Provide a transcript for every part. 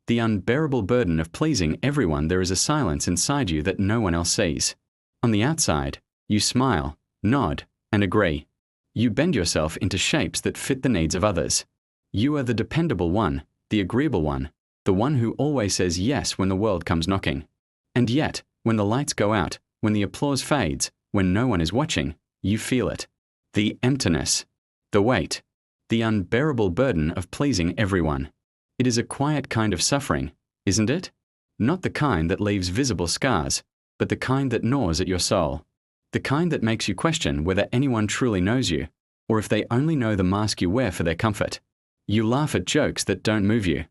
the unbearable burden of pleasing everyone. There is a silence inside you that no one else sees. On the outside, you smile, nod, and agree. You bend yourself into shapes that fit the needs of others. You are the dependable one, the agreeable one, the one who always says yes when the world comes knocking. And yet, when the lights go out, when the applause fades, when no one is watching, you feel it. The emptiness, the weight, the unbearable burden of pleasing everyone. It is a quiet kind of suffering, isn't it? Not the kind that leaves visible scars, but the kind that gnaws at your soul. The kind that makes you question whether anyone truly knows you, or if they only know the mask you wear for their comfort. You laugh at jokes that don't move you.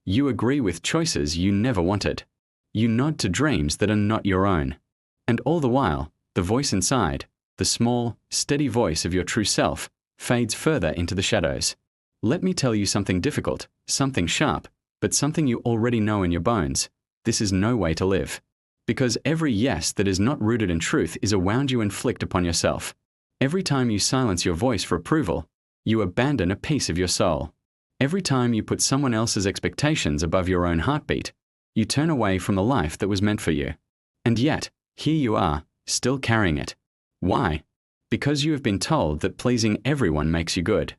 You agree with choices you never wanted. You nod to dreams that are not your own. And all the while, the voice inside, the small, steady voice of your true self, fades further into the shadows. Let me tell you something difficult, something sharp, but something you already know in your bones. This is no way to live. Because every yes that is not rooted in truth is a wound you inflict upon yourself. Every time you silence your voice for approval, you abandon a piece of your soul. Every time you put someone else's expectations above your own heartbeat, you turn away from the life that was meant for you. And yet, here you are, still carrying it. Why? Because you have been told that pleasing everyone makes you good.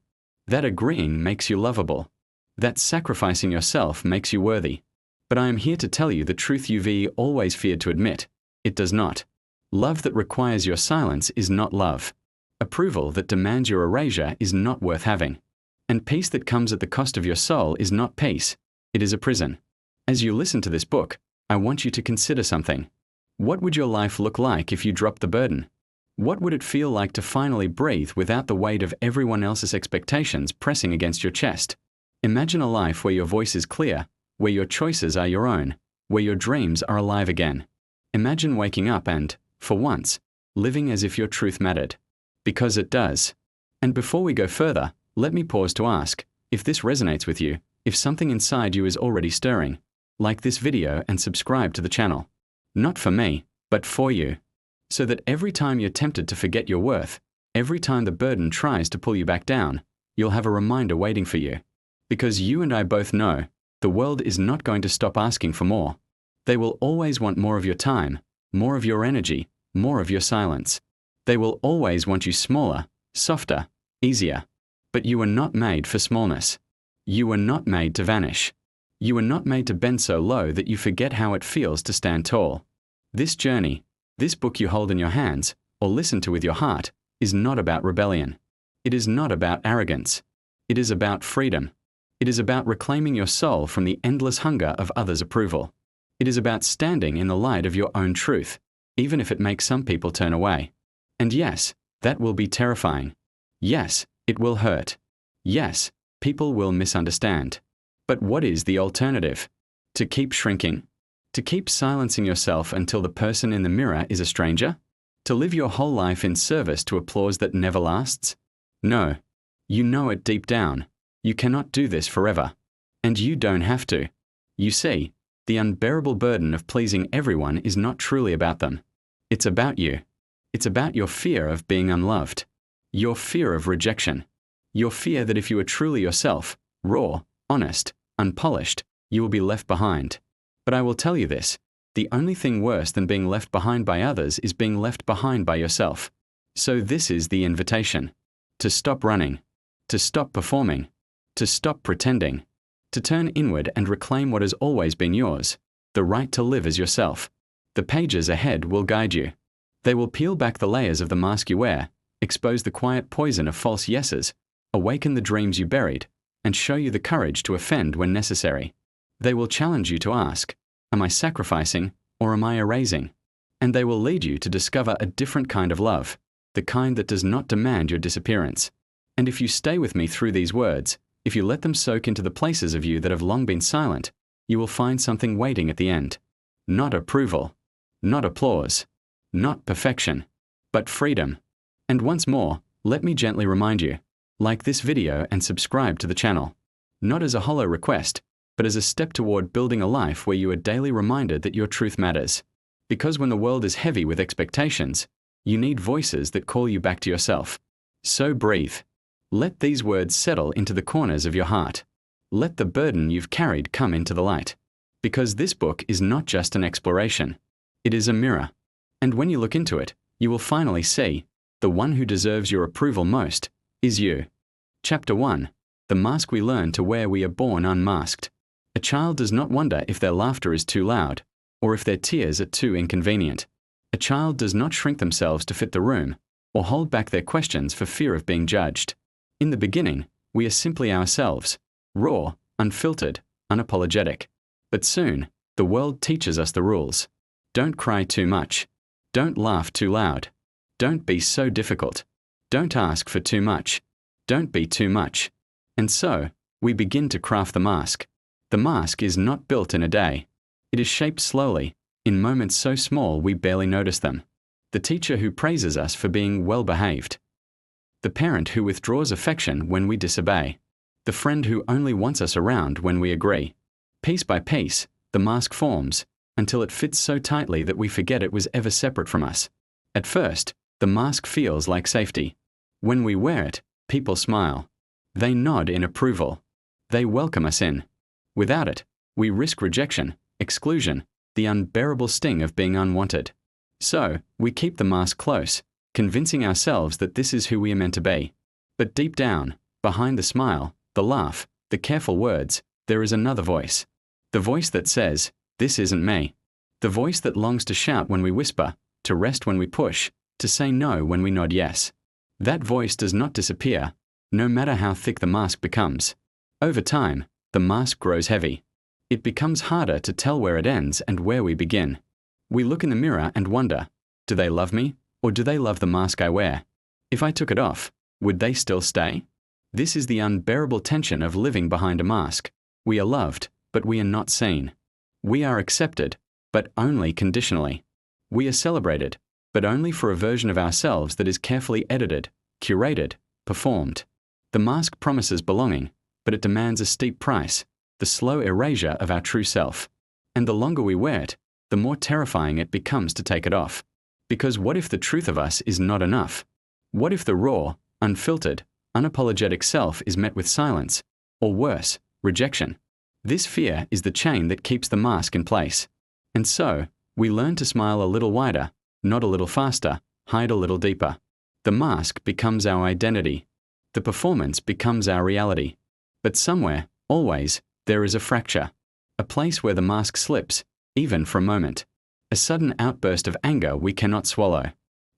That agreeing makes you lovable. That sacrificing yourself makes you worthy. But I am here to tell you the truth you've always feared to admit. It does not. Love that requires your silence is not love. Approval that demands your erasure is not worth having. And peace that comes at the cost of your soul is not peace. It is a prison. As you listen to this book, I want you to consider something. What would your life look like if you dropped the burden? What would it feel like to finally breathe without the weight of everyone else's expectations pressing against your chest? Imagine a life where your voice is clear, where your choices are your own, where your dreams are alive again. Imagine waking up and, for once, living as if your truth mattered. Because it does. And before we go further, let me pause to ask, if this resonates with you, if something inside you is already stirring, like this video and subscribe to the channel. Not for me, but for you. So that every time you're tempted to forget your worth, every time the burden tries to pull you back down, you'll have a reminder waiting for you. Because you and I both know, the world is not going to stop asking for more. They will always want more of your time, more of your energy, more of your silence. They will always want you smaller, softer, easier. But you were not made for smallness. You were not made to vanish. You were not made to bend so low that you forget how it feels to stand tall. This journey, this book you hold in your hands, or listen to with your heart, is not about rebellion. It is not about arrogance. It is about freedom. It is about reclaiming your soul from the endless hunger of others' approval. It is about standing in the light of your own truth, even if it makes some people turn away. And yes, that will be terrifying. Yes, it will hurt. Yes, people will misunderstand. But what is the alternative? To keep shrinking? To keep silencing yourself until the person in the mirror is a stranger? To live your whole life in service to applause that never lasts? No. You know it deep down. You cannot do this forever. And you don't have to. You see, the unbearable burden of pleasing everyone is not truly about them. It's about you. It's about your fear of being unloved. Your fear of rejection. Your fear that if you are truly yourself, raw, honest, unpolished, you will be left behind. But I will tell you this, the only thing worse than being left behind by others is being left behind by yourself. So this is the invitation. To stop running. To stop performing. To stop pretending. To turn inward and reclaim what has always been yours, the right to live as yourself. The pages ahead will guide you. They will peel back the layers of the mask you wear, expose the quiet poison of false yeses, awaken the dreams you buried, and show you the courage to offend when necessary. They will challenge you to ask, am I sacrificing or am I erasing? And they will lead you to discover a different kind of love, the kind that does not demand your disappearance. And if you stay with me through these words, if you let them soak into the places of you that have long been silent, you will find something waiting at the end. Not approval, not applause, not perfection, but freedom. And once more, let me gently remind you, like this video and subscribe to the channel. Not as a hollow request, but as a step toward building a life where you are daily reminded that your truth matters. Because when the world is heavy with expectations, you need voices that call you back to yourself. So breathe. Let these words settle into the corners of your heart. Let the burden you've carried come into the light. Because this book is not just an exploration. It is a mirror. And when you look into it, you will finally see the one who deserves your approval most is you. Chapter 1. The mask we learn to wear. We are born unmasked. A child does not wonder if their laughter is too loud, or if their tears are too inconvenient. A child does not shrink themselves to fit the room, or hold back their questions for fear of being judged. In the beginning, we are simply ourselves, raw, unfiltered, unapologetic. But soon, the world teaches us the rules. Don't cry too much. Don't laugh too loud. Don't be so difficult. Don't ask for too much. Don't be too much. And so, we begin to craft the mask. The mask is not built in a day. It is shaped slowly, in moments so small we barely notice them. The teacher who praises us for being well-behaved. The parent who withdraws affection when we disobey. The friend who only wants us around when we agree. Piece by piece, the mask forms, until it fits so tightly that we forget it was ever separate from us. At first, the mask feels like safety. When we wear it, people smile. They nod in approval. They welcome us in. Without it, we risk rejection, exclusion, the unbearable sting of being unwanted. So, we keep the mask close, convincing ourselves that this is who we are meant to be. But deep down, behind the smile, the laugh, the careful words, there is another voice. The voice that says, "This isn't me." The voice that longs to shout when we whisper, to rest when we push, to say no when we nod yes. That voice does not disappear, no matter how thick the mask becomes. Over time, the mask grows heavy. It becomes harder to tell where it ends and where we begin. We look in the mirror and wonder, do they love me, or do they love the mask I wear? If I took it off, would they still stay? This is the unbearable tension of living behind a mask. We are loved, but we are not seen. We are accepted, but only conditionally. We are celebrated, but only for a version of ourselves that is carefully edited, curated, performed. The mask promises belonging, but it demands a steep price, the slow erasure of our true self. And the longer we wear it, the more terrifying it becomes to take it off. Because what if the truth of us is not enough? What if the raw, unfiltered, unapologetic self is met with silence, or worse, rejection? This fear is the chain that keeps the mask in place. And so, we learn to smile a little wider, nod a little faster, hide a little deeper. The mask becomes our identity. The performance becomes our reality. But somewhere, always, there is a fracture. A place where the mask slips, even for a moment. A sudden outburst of anger we cannot swallow.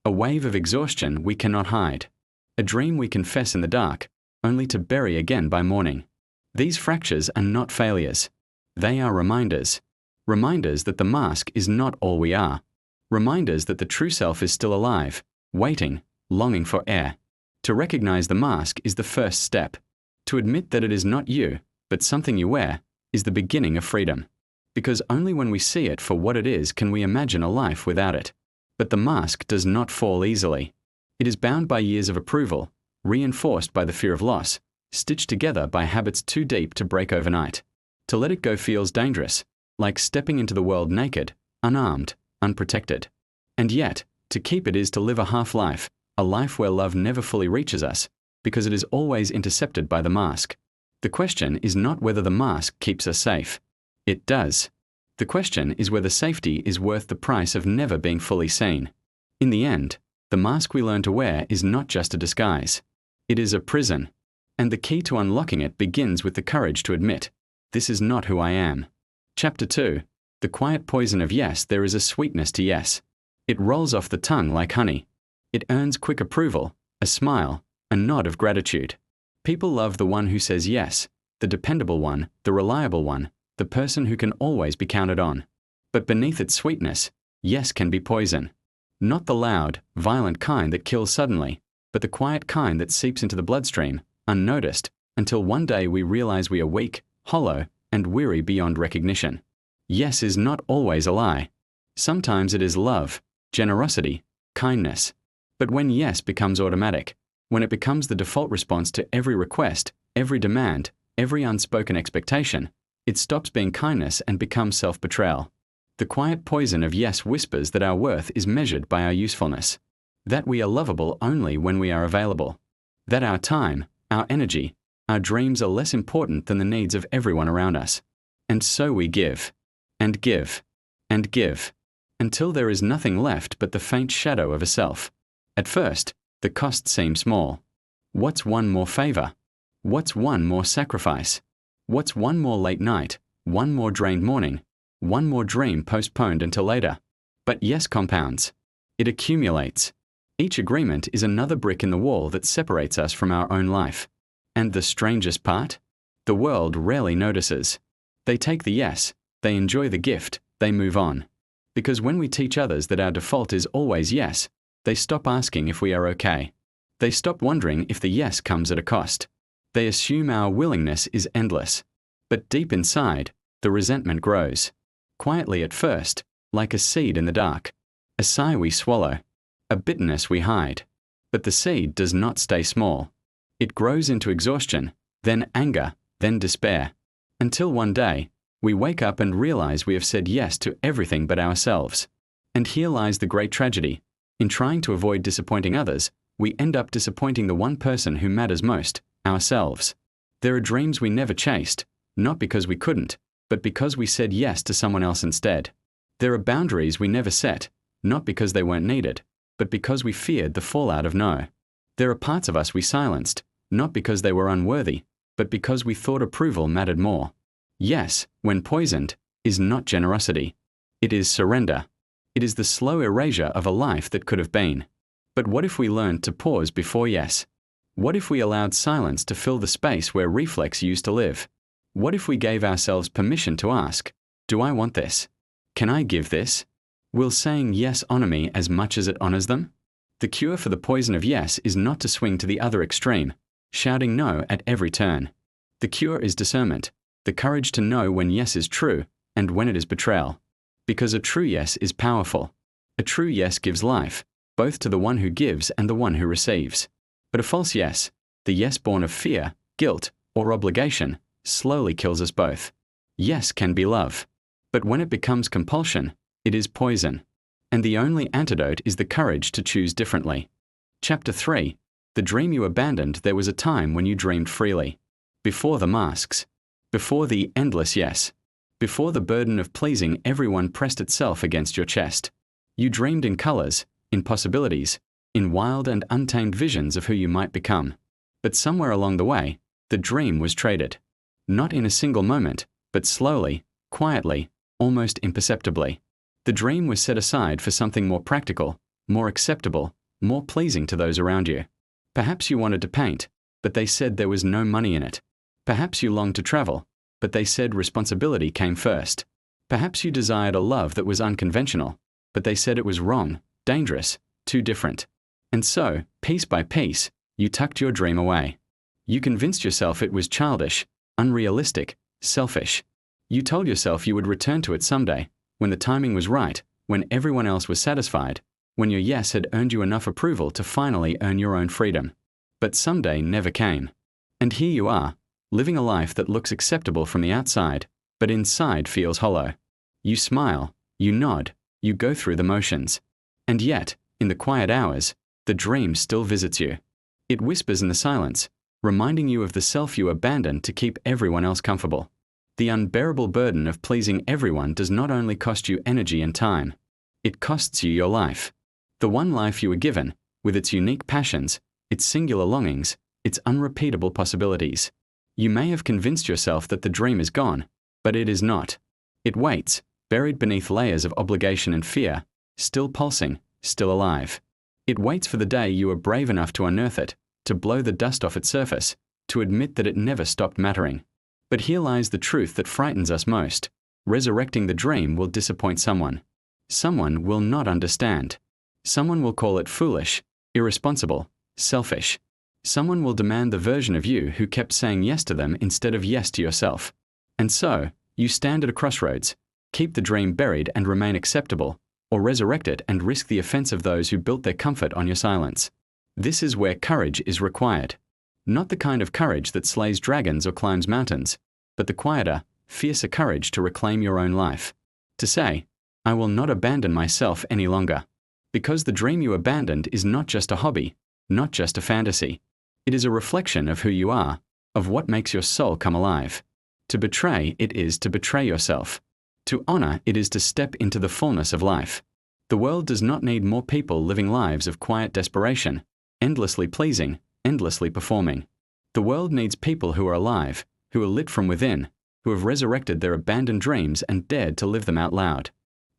A wave of exhaustion we cannot hide. A dream we confess in the dark, only to bury again by morning. These fractures are not failures. They are reminders. Reminders that the mask is not all we are. Reminders that the true self is still alive, waiting, longing for air. To recognize the mask is the first step. To admit that it is not you, but something you wear, is the beginning of freedom. Because only when we see it for what it is can we imagine a life without it. But the mask does not fall easily. It is bound by years of approval, reinforced by the fear of loss, stitched together by habits too deep to break overnight. To let it go feels dangerous, like stepping into the world naked, unarmed, unprotected. And yet, to keep it is to live a half-life, a life where love never fully reaches us, because it is always intercepted by the mask. The question is not whether the mask keeps us safe. It does. The question is whether safety is worth the price of never being fully seen. In the end, the mask we learn to wear is not just a disguise. It is a prison. And the key to unlocking it begins with the courage to admit, this is not who I am. Chapter 2. The quiet poison of yes. There is a sweetness to yes. It rolls off the tongue like honey. It earns quick approval, a smile, a nod of gratitude. People love the one who says yes, the dependable one, the reliable one, the person who can always be counted on. But beneath its sweetness, yes can be poison. Not the loud, violent kind that kills suddenly, but the quiet kind that seeps into the bloodstream, unnoticed, until one day we realize we are weak, hollow, and weary beyond recognition. Yes is not always a lie. Sometimes it is love, generosity, kindness. But when yes becomes automatic, when it becomes the default response to every request, every demand, every unspoken expectation, it stops being kindness and becomes self-betrayal. The quiet poison of yes whispers that our worth is measured by our usefulness. That we are lovable only when we are available. That our time, our energy, our dreams are less important than the needs of everyone around us. And so we give. and give, and give, until there is nothing left but the faint shadow of a self. At first, the cost seems small. What's one more favor? What's one more sacrifice? What's one more late night, one more drained morning, one more dream postponed until later? But yes compounds. It accumulates. Each agreement is another brick in the wall that separates us from our own life. And the strangest part? The world rarely notices. They take the yes, they enjoy the gift, they move on. Because when we teach others that our default is always yes, they stop asking if we are okay. They stop wondering if the yes comes at a cost. They assume our willingness is endless. But deep inside, the resentment grows. Quietly at first, like a seed in the dark. A sigh we swallow. A bitterness we hide. But the seed does not stay small. It grows into exhaustion, then anger, then despair. Until one day, we wake up and realize we have said yes to everything but ourselves. And here lies the great tragedy. In trying to avoid disappointing others, we end up disappointing the one person who matters most, ourselves. There are dreams we never chased, not because we couldn't, but because we said yes to someone else instead. There are boundaries we never set, not because they weren't needed, but because we feared the fallout of no. There are parts of us we silenced, not because they were unworthy, but because we thought approval mattered more. Yes, when poisoned, is not generosity. It is surrender. It is the slow erasure of a life that could have been. But what if we learned to pause before yes? What if we allowed silence to fill the space where reflex used to live? What if we gave ourselves permission to ask, do I want this? Can I give this? Will saying yes honor me as much as it honors them? The cure for the poison of yes is not to swing to the other extreme, shouting no at every turn. The cure is discernment, the courage to know when yes is true and when it is betrayal. Because a true yes is powerful. A true yes gives life, both to the one who gives and the one who receives. But a false yes, the yes born of fear, guilt, or obligation, slowly kills us both. Yes can be love. But when it becomes compulsion, it is poison. And the only antidote is the courage to choose differently. Chapter 3. The dream you abandoned. There was a time when you dreamed freely. Before the masks. Before the endless yes. Before the burden of pleasing everyone pressed itself against your chest. You dreamed in colors, in possibilities, in wild and untamed visions of who you might become. But somewhere along the way, the dream was traded. Not in a single moment, but slowly, quietly, almost imperceptibly. The dream was set aside for something more practical, more acceptable, more pleasing to those around you. Perhaps you wanted to paint, but they said there was no money in it. Perhaps you longed to travel, but they said responsibility came first. Perhaps you desired a love that was unconventional, but they said it was wrong, dangerous, too different. And so, piece by piece, you tucked your dream away. You convinced yourself it was childish, unrealistic, selfish. You told yourself you would return to it someday, when the timing was right, when everyone else was satisfied, when your yes had earned you enough approval to finally earn your own freedom. But someday never came. And here you are, living a life that looks acceptable from the outside, but inside feels hollow. You smile, you nod, you go through the motions. And yet, in the quiet hours, the dream still visits you. It whispers in the silence, reminding you of the self you abandoned to keep everyone else comfortable. The unbearable burden of pleasing everyone does not only cost you energy and time, it costs you your life. The one life you were given, with its unique passions, its singular longings, its unrepeatable possibilities. You may have convinced yourself that the dream is gone, but it is not. It waits, buried beneath layers of obligation and fear, still pulsing, still alive. It waits for the day you are brave enough to unearth it, to blow the dust off its surface, to admit that it never stopped mattering. But here lies the truth that frightens us most. Resurrecting the dream will disappoint someone. Someone will not understand. Someone will call it foolish, irresponsible, selfish. Someone will demand the version of you who kept saying yes to them instead of yes to yourself. And so, you stand at a crossroads. Keep the dream buried and remain acceptable, or resurrect it and risk the offense of those who built their comfort on your silence. This is where courage is required. Not the kind of courage that slays dragons or climbs mountains, but the quieter, fiercer courage to reclaim your own life. To say, I will not abandon myself any longer. Because the dream you abandoned is not just a hobby, not just a fantasy. It is a reflection of who you are, of what makes your soul come alive. To betray it is to betray yourself. To honor it is to step into the fullness of life. The world does not need more people living lives of quiet desperation, endlessly pleasing, endlessly performing. The world needs people who are alive, who are lit from within, who have resurrected their abandoned dreams and dared to live them out loud.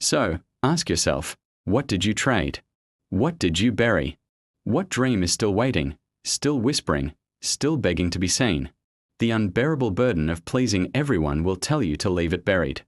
So, ask yourself, what did you trade? What did you bury? What dream is still waiting, still whispering, still begging to be seen? The unbearable burden of pleasing everyone will tell you to leave it buried.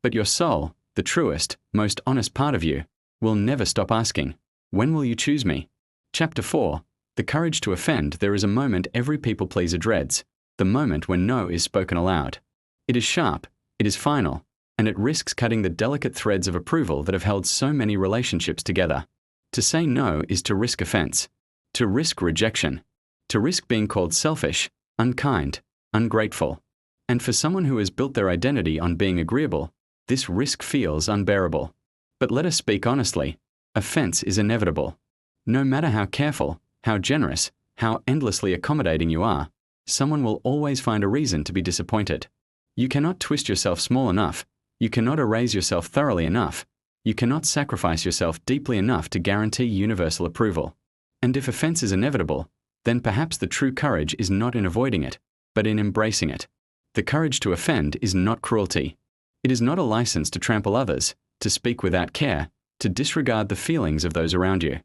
But your soul, the truest, most honest part of you, will never stop asking, when will you choose me? Chapter 4. The courage to offend. There is a moment every people pleaser dreads, the moment when no is spoken aloud. It is sharp, it is final, and it risks cutting the delicate threads of approval that have held so many relationships together. To say no is to risk offense, to risk rejection, to risk being called selfish, unkind, ungrateful. And for someone who has built their identity on being agreeable, this risk feels unbearable. But let us speak honestly, offense is inevitable. No matter how careful, how generous, how endlessly accommodating you are, someone will always find a reason to be disappointed. You cannot twist yourself small enough, you cannot erase yourself thoroughly enough, you cannot sacrifice yourself deeply enough to guarantee universal approval. And if offense is inevitable, then perhaps the true courage is not in avoiding it, but in embracing it. The courage to offend is not cruelty. It is not a license to trample others, to speak without care, to disregard the feelings of those around you.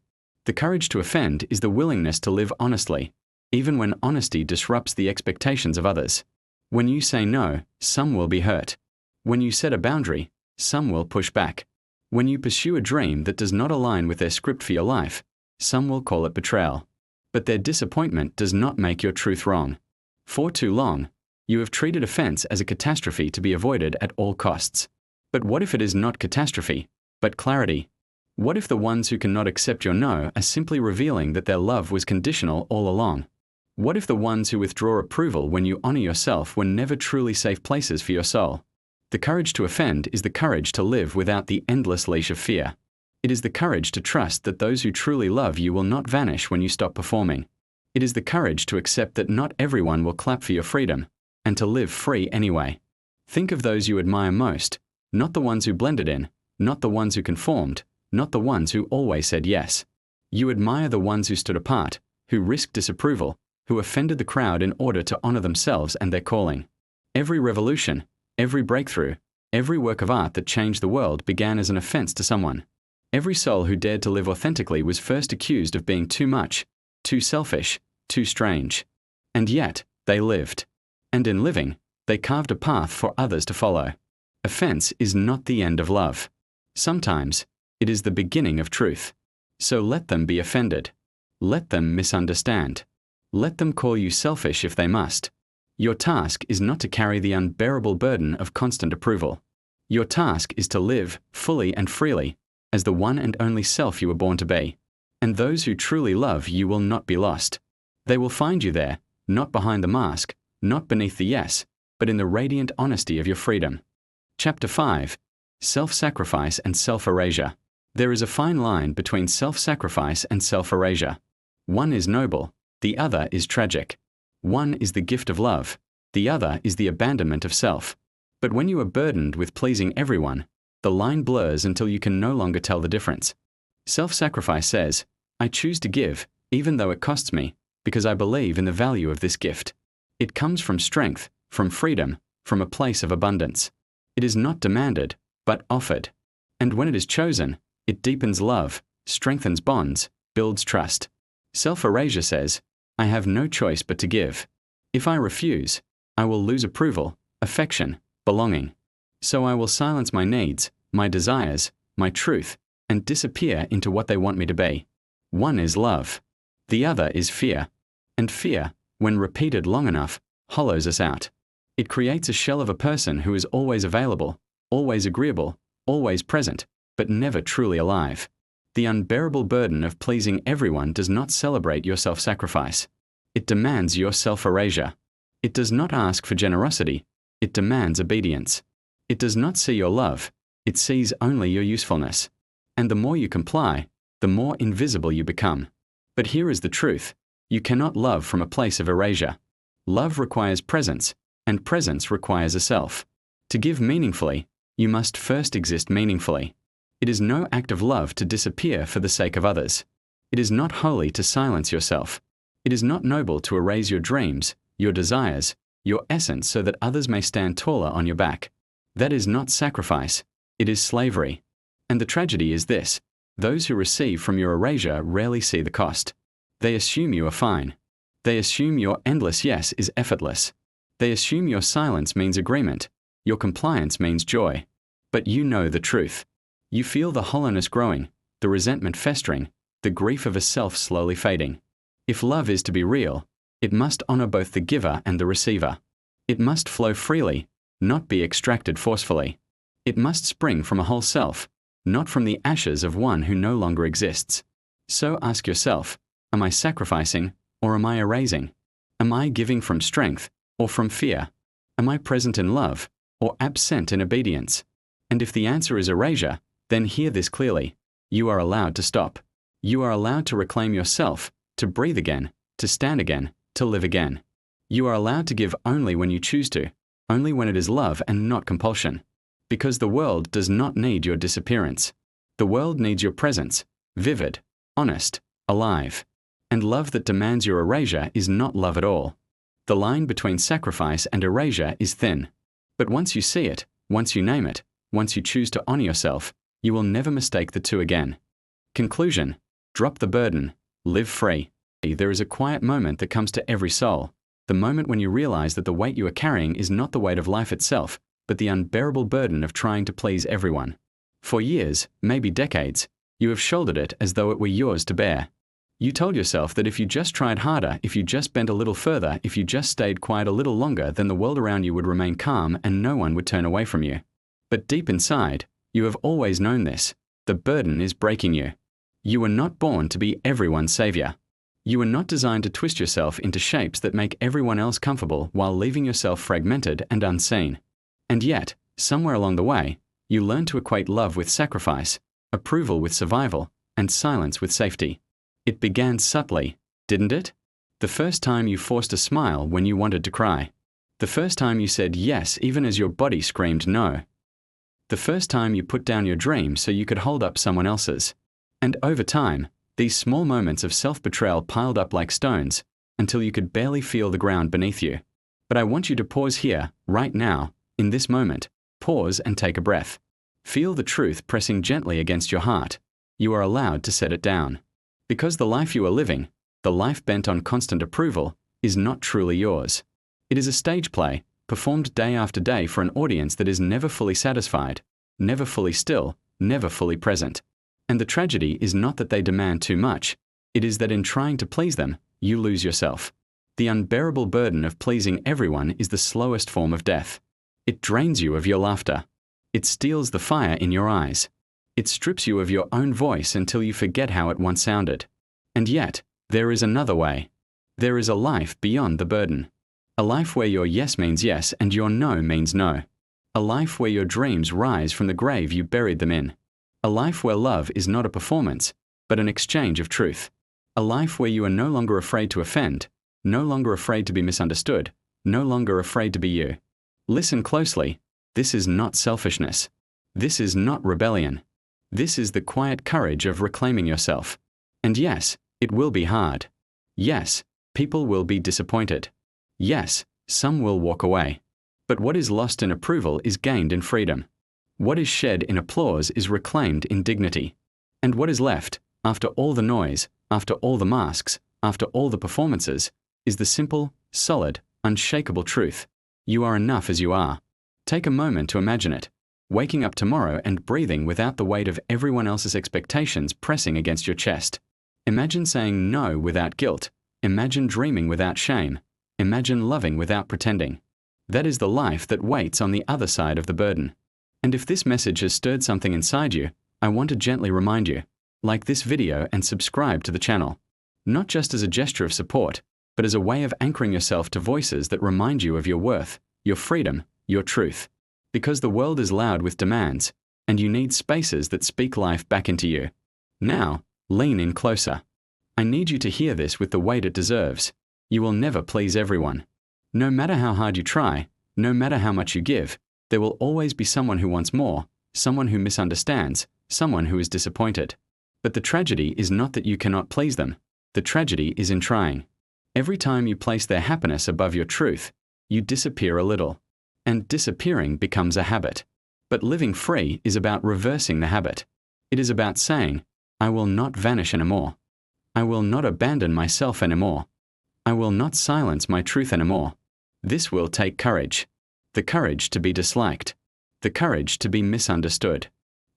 The courage to offend is the willingness to live honestly, even when honesty disrupts the expectations of others. When you say no, some will be hurt. When you set a boundary, some will push back. When you pursue a dream that does not align with their script for your life, some will call it betrayal. But their disappointment does not make your truth wrong. For too long, you have treated offense as a catastrophe to be avoided at all costs. But what if it is not catastrophe, but clarity? What if the ones who cannot accept your no are simply revealing that their love was conditional all along? What if the ones who withdraw approval when you honor yourself were never truly safe places for your soul? The courage to offend is the courage to live without the endless leash of fear. It is the courage to trust that those who truly love you will not vanish when you stop performing. It is the courage to accept that not everyone will clap for your freedom, and to live free anyway. Think of those you admire most, not the ones who blended in, not the ones who conformed, not the ones who always said yes. You admire the ones who stood apart, who risked disapproval, who offended the crowd in order to honor themselves and their calling. Every revolution, every breakthrough, every work of art that changed the world began as an offense to someone. Every soul who dared to live authentically was first accused of being too much, too selfish, too strange. And yet, they lived. And in living, they carved a path for others to follow. Offense is not the end of love. Sometimes, it is the beginning of truth. So let them be offended. Let them misunderstand. Let them call you selfish if they must. Your task is not to carry the unbearable burden of constant approval. Your task is to live, fully and freely, as the one and only self you were born to be. And those who truly love you will not be lost. They will find you there, not behind the mask, not beneath the yes, but in the radiant honesty of your freedom. Chapter 5. Self-sacrifice and self-erasure. There is a fine line between self-sacrifice and self-erasure. One is noble, the other is tragic. One is the gift of love, the other is the abandonment of self. But when you are burdened with pleasing everyone, the line blurs until you can no longer tell the difference. Self-sacrifice says, I choose to give, even though it costs me, because I believe in the value of this gift. It comes from strength, from freedom, from a place of abundance. It is not demanded, but offered. And when it is chosen, it deepens love, strengthens bonds, builds trust. Self-erasure says, I have no choice but to give. If I refuse, I will lose approval, affection, belonging. So I will silence my needs, my desires, my truth, and disappear into what they want me to be. One is love. The other is fear. And fear, when repeated long enough, hollows us out. It creates a shell of a person who is always available, always agreeable, always present, but never truly alive. The unbearable burden of pleasing everyone does not celebrate your self-sacrifice. It demands your self-erasure. It does not ask for generosity. It demands obedience. It does not see your love. It sees only your usefulness. And the more you comply, the more invisible you become. But here is the truth. You cannot love from a place of erasure. Love requires presence, and presence requires a self. To give meaningfully, You must first exist meaningfully. It is no act of love to disappear for the sake of others. It is not holy to silence yourself. It is not noble to erase your dreams, your desires, your essence so that others may stand taller on your back. That is not sacrifice. It is slavery. And the tragedy is this: those who receive from your erasure rarely see the cost. They assume you are fine. They assume your endless yes is effortless. They assume your silence means agreement. Your compliance means joy. But you know the truth. You feel the hollowness growing, the resentment festering, the grief of a self slowly fading. If love is to be real, it must honor both the giver and the receiver. It must flow freely, not be extracted forcefully. It must spring from a whole self, not from the ashes of one who no longer exists. So ask yourself, am I sacrificing or am I erasing? Am I giving from strength or from fear? Am I present in love or absent in obedience? And if the answer is erasure, then hear this clearly. You are allowed to stop. You are allowed to reclaim yourself, to breathe again, to stand again, to live again. You are allowed to give only when you choose to, only when it is love and not compulsion. Because the world does not need your disappearance. The world needs your presence, vivid, honest, alive. And love that demands your erasure is not love at all. The line between sacrifice and erasure is thin. But once you see it, once you name it, once you choose to honor yourself, you will never mistake the two again. Conclusion: drop the burden, live free. There is a quiet moment that comes to every soul, the moment when you realize that the weight you are carrying is not the weight of life itself, but the unbearable burden of trying to please everyone. For years, maybe decades, you have shouldered it as though it were yours to bear. You told yourself that if you just tried harder, if you just bent a little further, if you just stayed quiet a little longer, then the world around you would remain calm and no one would turn away from you. But deep inside, you have always known this. The burden is breaking you. You were not born to be everyone's savior. You were not designed to twist yourself into shapes that make everyone else comfortable while leaving yourself fragmented and unseen. And yet, somewhere along the way, you learned to equate love with sacrifice, approval with survival, and silence with safety. It began subtly, didn't it? The first time you forced a smile when you wanted to cry. The first time you said yes even as your body screamed no. The first time you put down your dream so you could hold up someone else's. And over time, these small moments of self-betrayal piled up like stones until you could barely feel the ground beneath you. But I want you to pause here, right now, in this moment. Pause and take a breath. Feel the truth pressing gently against your heart. You are allowed to set it down. Because the life you are living, the life bent on constant approval, is not truly yours. It is a stage play, performed day after day for an audience that is never fully satisfied, never fully still, never fully present. And the tragedy is not that they demand too much. It is that in trying to please them, you lose yourself. The unbearable burden of pleasing everyone is the slowest form of death. It drains you of your laughter. It steals the fire in your eyes. It strips you of your own voice until you forget how it once sounded. And yet, there is another way. There is a life beyond the burden. A life where your yes means yes and your no means no. A life where your dreams rise from the grave you buried them in. A life where love is not a performance, but an exchange of truth. A life where you are no longer afraid to offend, no longer afraid to be misunderstood, no longer afraid to be you. Listen closely. This is not selfishness. This is not rebellion. This is the quiet courage of reclaiming yourself. And yes, it will be hard. Yes, people will be disappointed. Yes, some will walk away. But what is lost in approval is gained in freedom. What is shed in applause is reclaimed in dignity. And what is left, after all the noise, after all the masks, after all the performances, is the simple, solid, unshakable truth. You are enough as you are. Take a moment to imagine it. Waking up tomorrow and breathing without the weight of everyone else's expectations pressing against your chest. Imagine saying no without guilt. Imagine dreaming without shame. Imagine loving without pretending. That is the life that waits on the other side of the burden. And if this message has stirred something inside you, I want to gently remind you, like this video and subscribe to the channel. Not just as a gesture of support, but as a way of anchoring yourself to voices that remind you of your worth, your freedom, your truth. Because the world is loud with demands, and you need spaces that speak life back into you. Now, lean in closer. I need you to hear this with the weight it deserves. You will never please everyone. No matter how hard you try, no matter how much you give, There will always be someone who wants more, someone who misunderstands, someone who is disappointed. But the tragedy is not that you cannot please them. The tragedy is in trying. Every time you place their happiness above your truth, you disappear a little. And disappearing becomes a habit. But living free is about reversing the habit. It is about saying, I will not vanish anymore. I will not abandon myself anymore. I will not silence my truth anymore. This will take courage. The courage to be disliked. The courage to be misunderstood.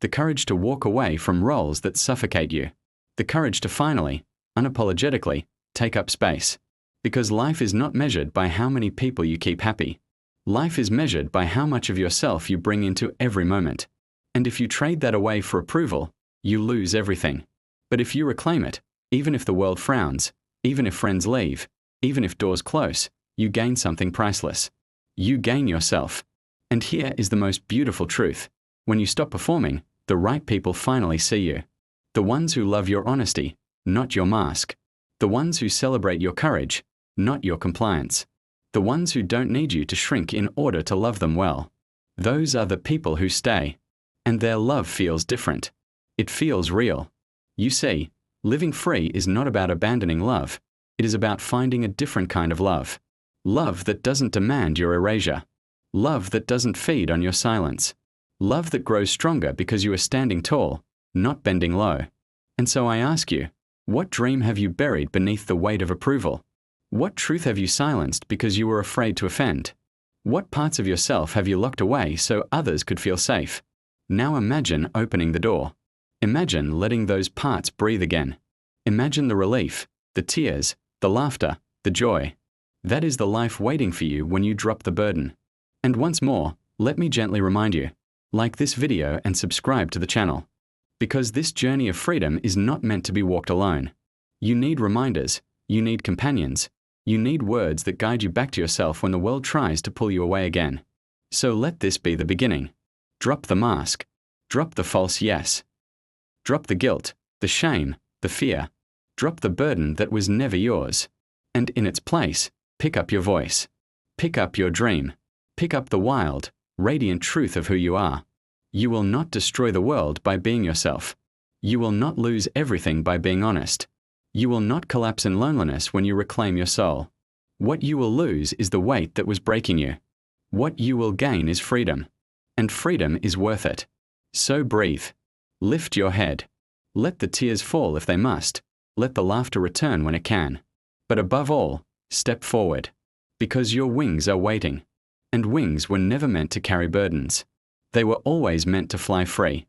The courage to walk away from roles that suffocate you. The courage to finally, unapologetically, take up space. Because life is not measured by how many people you keep happy. Life is measured by how much of yourself you bring into every moment. And if you trade that away for approval, you lose everything. But if you reclaim it, even if the world frowns, even if friends leave, even if doors close, you gain something priceless. You gain yourself. And here is the most beautiful truth. When you stop performing, the right people finally see you. The ones who love your honesty, not your mask. The ones who celebrate your courage, not your compliance. The ones who don't need you to shrink in order to love them well. Those are the people who stay. And their love feels different. It feels real. You see, living free is not about abandoning love. It is about finding a different kind of love. Love that doesn't demand your erasure. Love that doesn't feed on your silence. Love that grows stronger because you are standing tall, not bending low. And so I ask you, what dream have you buried beneath the weight of approval? What truth have you silenced because you were afraid to offend? What parts of yourself have you locked away so others could feel safe? Now imagine opening the door. Imagine letting those parts breathe again. Imagine the relief, the tears, the laughter, the joy. That is the life waiting for you when you drop the burden. And once more, let me gently remind you, like this video and subscribe to the channel. Because this journey of freedom is not meant to be walked alone. You need reminders, you need companions, you need words that guide you back to yourself when the world tries to pull you away again. So let this be the beginning. Drop the mask. Drop the false yes. Drop the guilt, the shame, the fear. Drop the burden that was never yours. And in its place, pick up your voice. Pick up your dream. Pick up the wild, radiant truth of who you are. You will not destroy the world by being yourself. You will not lose everything by being honest. You will not collapse in loneliness when you reclaim your soul. What you will lose is the weight that was breaking you. What you will gain is freedom. And freedom is worth it. So breathe. Lift your head. Let the tears fall if they must. Let the laughter return when it can. But above all, step forward. Because your wings are waiting. And wings were never meant to carry burdens. They were always meant to fly free.